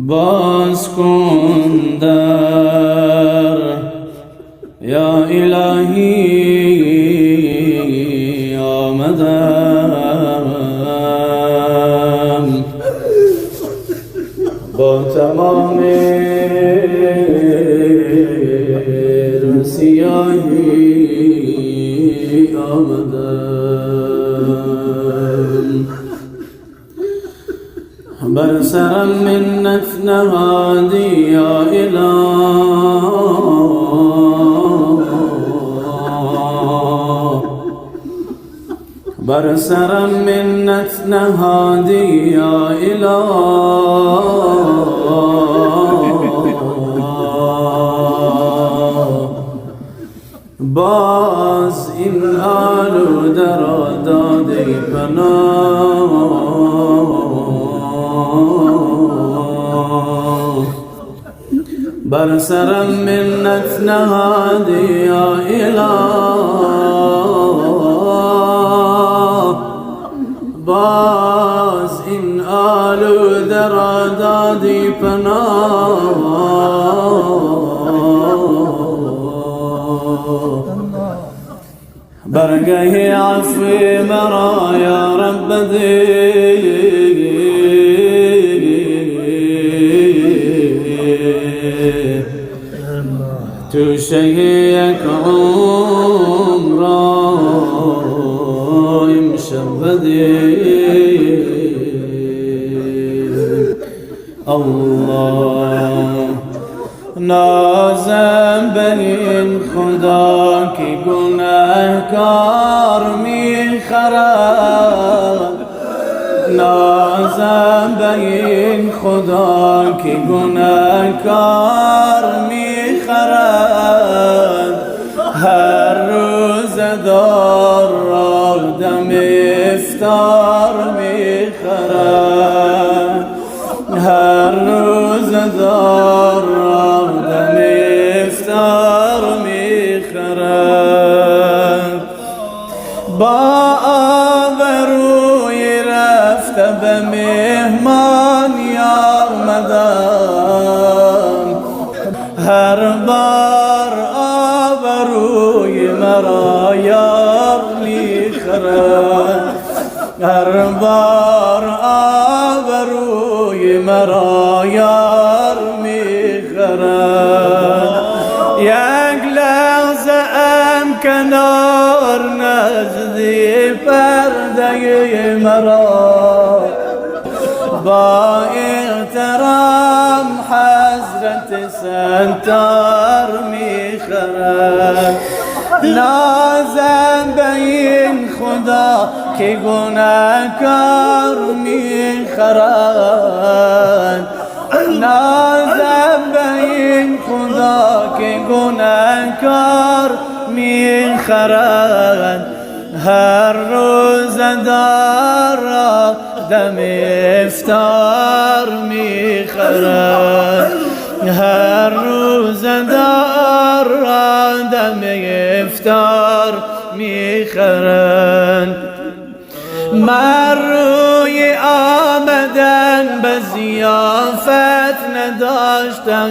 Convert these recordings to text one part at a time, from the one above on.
باز کن در یا الهی آمدم با تمام سیاهی آمدم بر سرم منت نهادی یا اله بر سرم منت نهادی یا اله باز این آلوده را دادی پناه بر سرم منت نهادی یا اله باز این آلوده را دادی پناه برگه عفو مرا یا رب ده توشه یک عمرا امشب بده الله نازم به این خدا که گناهکار میخرد نازم به این خدا که گناهکار میخرد هر روز دار را دم افطار میخرد هر روز دار را دم افطار میخرد با آبروی رفته به مهمان آمدم هر بار آبروی مرا یار میخرد هر بار آبروی مرا یار میخرد یک لحظه ام کنار نزدی پرده مرا با احترام حضرت ستار میخرد نازم به این خدا که گناهکار میخرد نازم به این خدا که گناهکار میخرد هر روز دار دم افطار میخرد هر روز دار دم افطار میخرد من روی آمدن به ضیافت نداشتم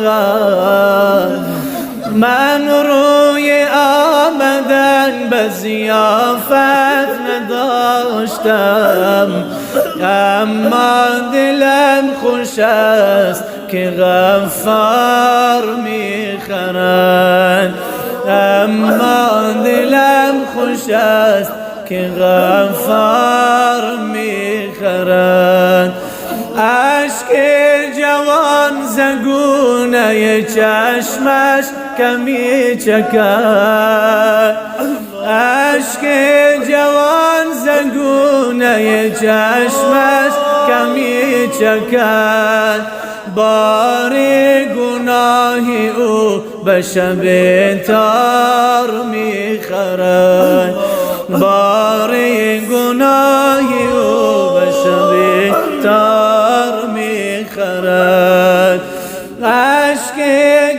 من روی آمدن به ضیافت نداشتم اما دلم خوش است که غفار میخرد اما دلم خوش است که غفار میخرد عشق جوان زگونه چشمش کمی چکد عشق جوان زگونه چشمش کمی چکد بار گناهی او به شب تار میخرد بار گناهی او به شب تار میخرد عشق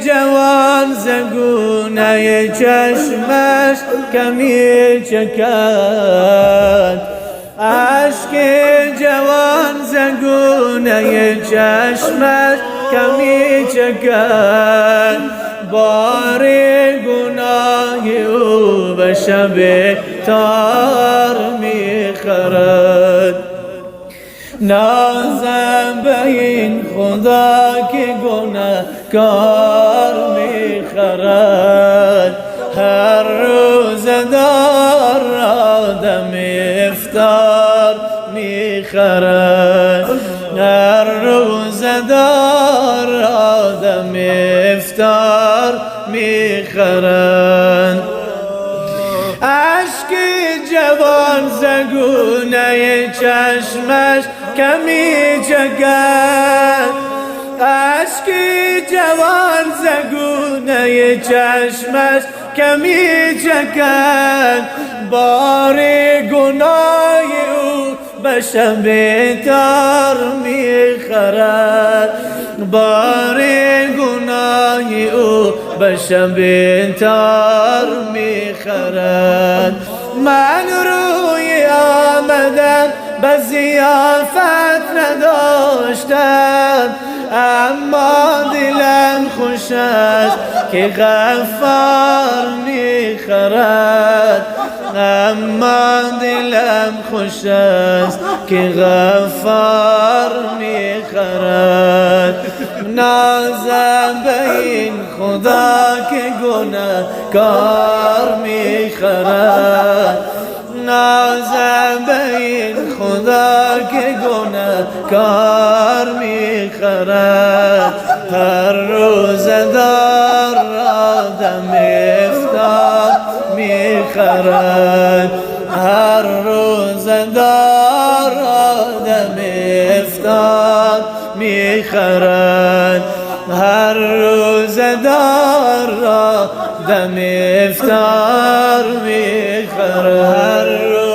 جوان زگونه چشمش کمی چکد عشق جوان زگونه چشمش کمی چکد بار گناه او به شب تار میخرد. نازم به این خدا که گناهکار میخرد. هر روز دار آدم افطار میخرد. هر روز دار آدم افطار میخرد. اشک جوان زگونه چشمش کمی چکد. اشک جوان زگونه چشمش کمی چکد بار گناه او به شب تار میخرد. بار گناه او به شب تار میخرد. من روی آمدن به ضیافت نداشتم اما دلم خوش است که غفار میخرد. اما دلم خوش است که غفار میخرد. نازم به این خدا که گناهکار میخرد. نازم به این خدا که گناهکار میخرد. هر روز دار آدم افطار میخرد. هر روز دار آدم افطار میخرد. هر روز دار آدم افطار میخرد.